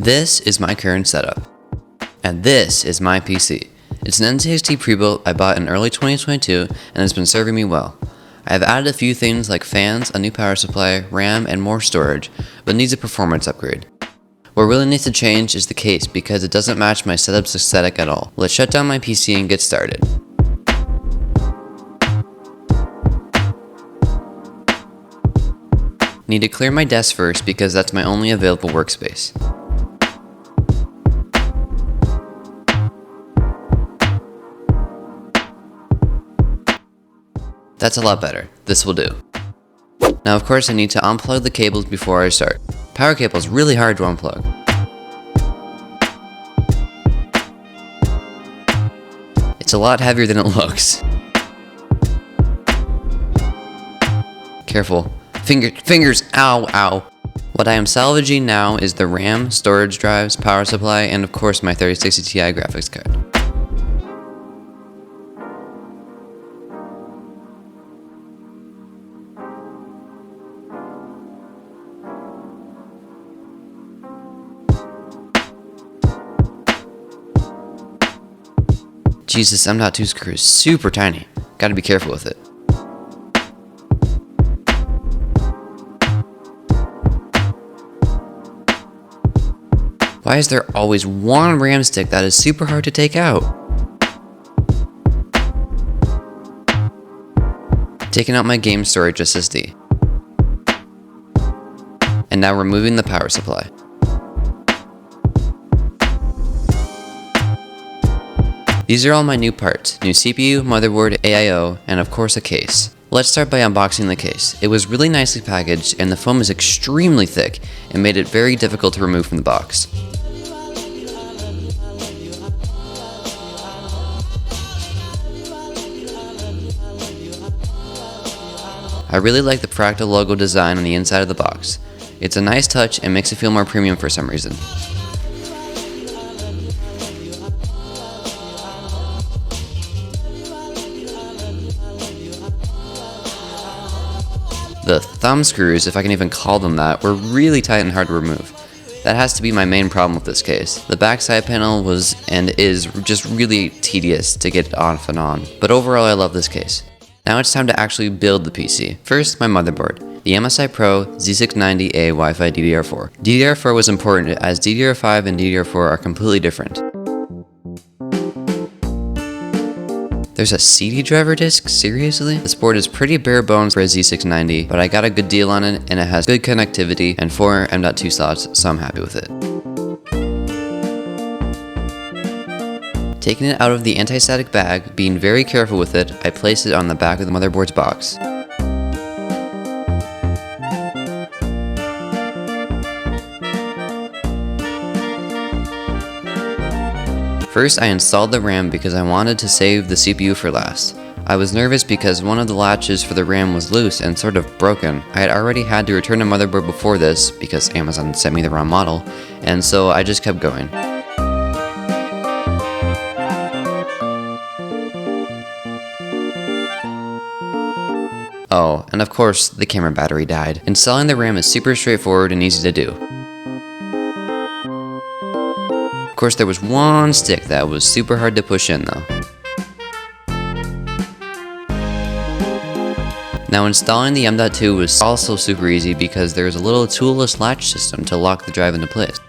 This is my current setup, and this is my PC. It's an NZXT Prebuilt I bought in early 2022 and it's been serving me well. I have added a few things like fans, a new power supply, RAM, and more storage, but needs a performance upgrade. What really needs to change is the case because it doesn't match my setup's aesthetic at all. Let's shut down my PC and get started. Need to clear my desk first because that's my only available workspace. That's a lot better. This will do. Now of course I need to unplug the cables before I start. Power cable is really hard to unplug. It's a lot heavier than it looks. Careful. Fingers, ow. What I am salvaging now is the RAM, storage drives, power supply, and of course my 3060 Ti graphics card. Jesus, M.2 screw is super tiny. Gotta be careful with it. Why is there always one RAM stick that is super hard to take out? Taking out my game storage SSD. And now removing the power supply. These are all my new parts, new CPU, motherboard, AIO, and of course a case. Let's start by unboxing the case. It was really nicely packaged and the foam is extremely thick and made it very difficult to remove from the box. I really like the Fractal logo design on the inside of the box. It's a nice touch and makes it feel more premium for some reason. The thumb screws, if I can even call them that, were really tight and hard to remove. That has to be my main problem with this case. The back side panel was and is just really tedious to get off and on, but overall I love this case. Now it's time to actually build the PC. First, my motherboard, the MSI Pro Z690A Wi-Fi DDR4. DDR4 was important as DDR5 and DDR4 are completely different. There's a CD driver disc? Seriously? This board is pretty bare bones for a Z690, but I got a good deal on it and it has good connectivity and 4 M.2 slots, so I'm happy with it. Taking it out of the anti-static bag, being very careful with it, I placed it on the back of the motherboard's box. First, I installed the RAM because I wanted to save the CPU for last. I was nervous because one of the latches for the RAM was loose and sort of broken. I had already had to return a motherboard before this because Amazon sent me the wrong model, and so I just kept going. Oh, and of course, the camera battery died. Installing the RAM is super straightforward and easy to do. Of course, there was one stick that was super hard to push in though. Now installing the M.2 was also super easy because there's a little toolless latch system to lock the drive into place.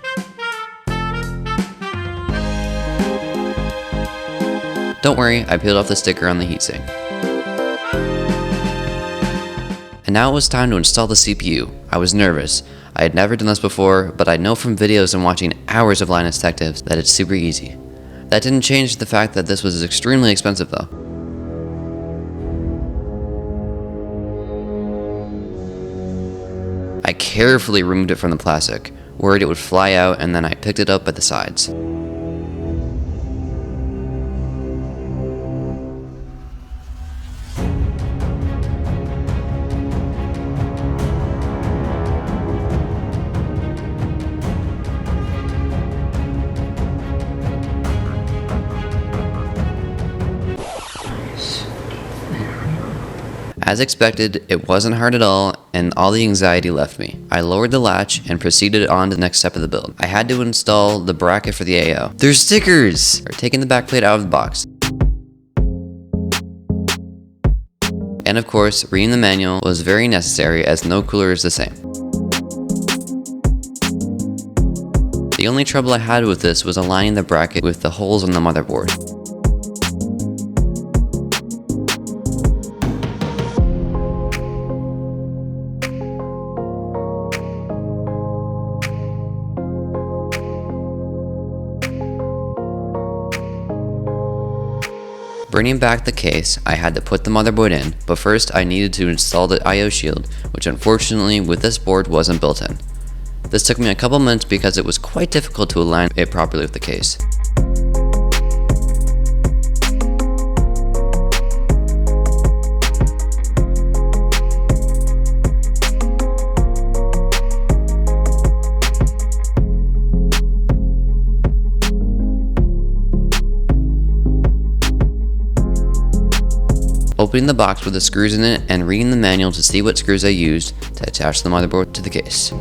Don't worry, I peeled off the sticker on the heatsink. And now it was time to install the CPU. I was nervous. I had never done this before, but I know from videos and watching hours of Linus Tech Tips that it's super easy. That didn't change the fact that this was extremely expensive though. I carefully removed it from the plastic, worried it would fly out, and then I picked it up at the sides. As expected, it wasn't hard at all, and all the anxiety left me. I lowered the latch and proceeded on to the next step of the build. I had to install the bracket for the AO. There's stickers! Taking the backplate out of the box. And of course, reading the manual was very necessary as no cooler is the same. The only trouble I had with this was aligning the bracket with the holes on the motherboard. Bringing back the case, I had to put the motherboard in, but first I needed to install the I/O shield, which unfortunately with this board wasn't built in. This took me a couple minutes because it was quite difficult to align it properly with the case. Opening the box with the screws in it and reading the manual to see what screws I used to attach the motherboard to the case.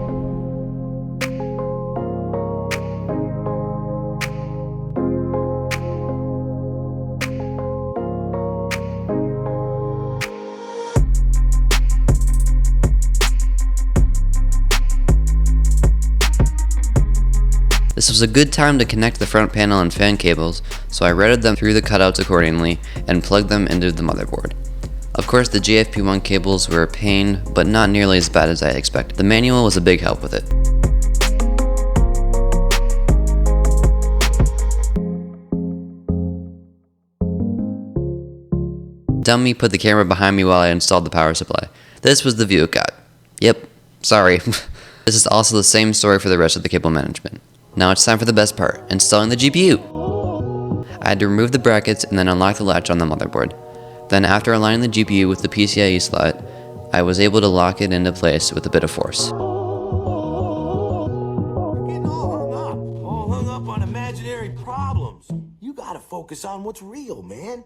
This was a good time to connect the front panel and fan cables, so I routed them through the cutouts accordingly and plugged them into the motherboard. Of course, the JFP1 cables were a pain, but not nearly as bad as I expected. The manual was a big help with it. Dummy put the camera behind me while I installed the power supply. This was the view it got. Yep, sorry. This is also the same story for the rest of the cable management. Now it's time for the best part, installing the GPU. I had to remove the brackets and then unlock the latch on the motherboard. Then after aligning the GPU with the PCIe slot, I was able to lock it into place with a bit of force. You're getting all hung up on imaginary problems. You gotta focus on what's real, man.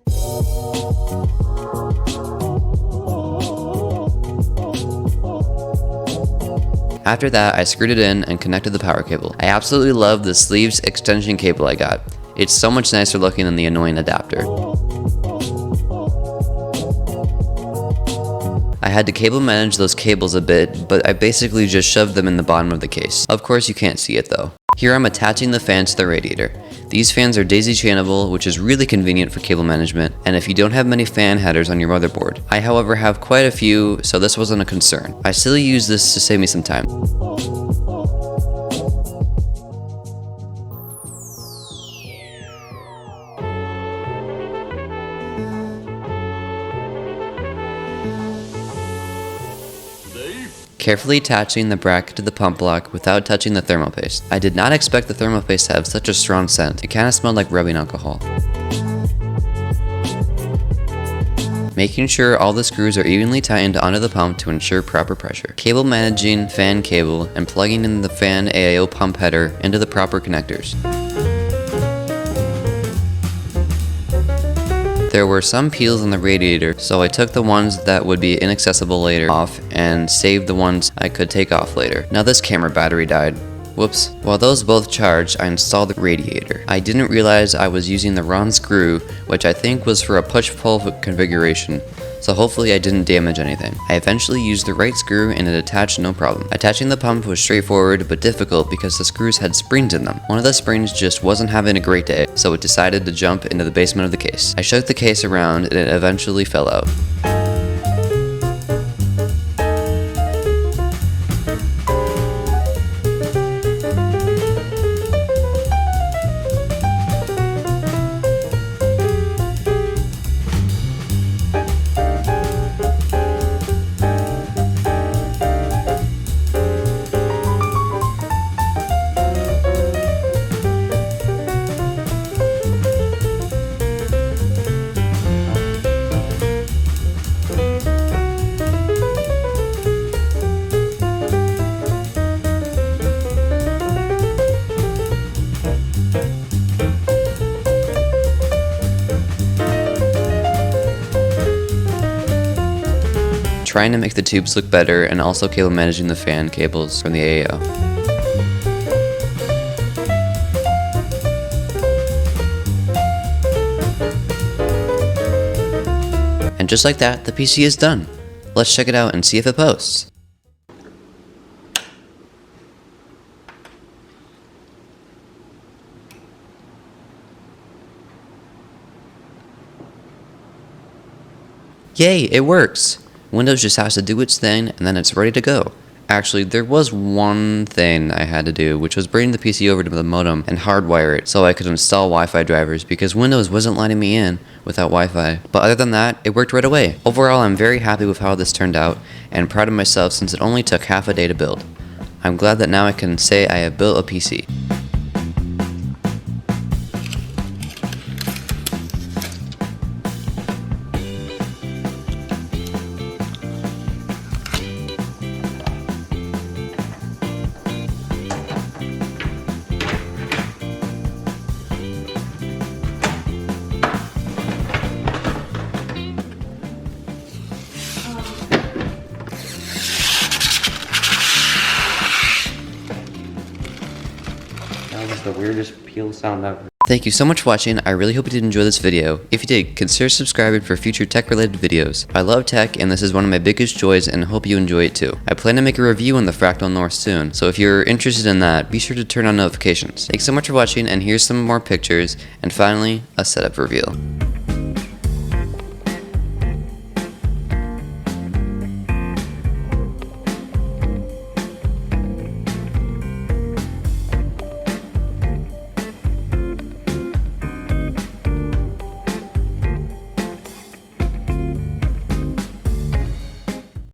After that, I screwed it in and connected the power cable. I absolutely love the sleeves extension cable I got. It's so much nicer looking than the annoying adapter. I had to cable manage those cables a bit, but I basically just shoved them in the bottom of the case. Of course you can't see it though. Here I'm attaching the fans to the radiator. These fans are daisy chainable, which is really convenient for cable management, and if you don't have many fan headers on your motherboard. I however have quite a few, so this wasn't a concern. I still use this to save me some time. Carefully attaching the bracket to the pump block without touching the thermal paste. I did not expect the thermal paste to have such a strong scent. It kind of smelled like rubbing alcohol. Making sure all the screws are evenly tightened onto the pump to ensure proper pressure. Cable managing fan cable and plugging in the fan AIO pump header into the proper connectors. There were some peels on the radiator, so I took the ones that would be inaccessible later off and saved the ones I could take off later. Now this camera battery died. Whoops. While those both charged, I installed the radiator. I didn't realize I was using the wrong screw, which I think was for a push-pull configuration, so hopefully I didn't damage anything. I eventually used the right screw and it attached no problem. Attaching the pump was straightforward but difficult because the screws had springs in them. One of the springs just wasn't having a great day, so it decided to jump into the basement of the case. I shook the case around and it eventually fell out. trying to make the tubes look better and also cable managing the fan cables from the AAO. And just like that, the PC is done. Let's check it out and see if it posts. Yay, it works! Windows just has to do its thing and then it's ready to go. Actually, there was one thing I had to do, which was bring the PC over to the modem and hardwire it so I could install Wi-Fi drivers because Windows wasn't letting me in without Wi-Fi. But other than that, it worked right away. Overall, I'm very happy with how this turned out and proud of myself since it only took half a day to build. I'm glad that now I can say I have built a PC. That was the weirdest peel sound ever. Thank you so much for watching. I really hope you did enjoy this video. If you did, consider subscribing for future tech related videos. I love tech and this is one of my biggest joys and hope you enjoy it too. I plan to make a review on the Fractal North soon, so if you're interested in that, be sure to turn on notifications. Thanks so much for watching and here's some more pictures and finally, a setup reveal.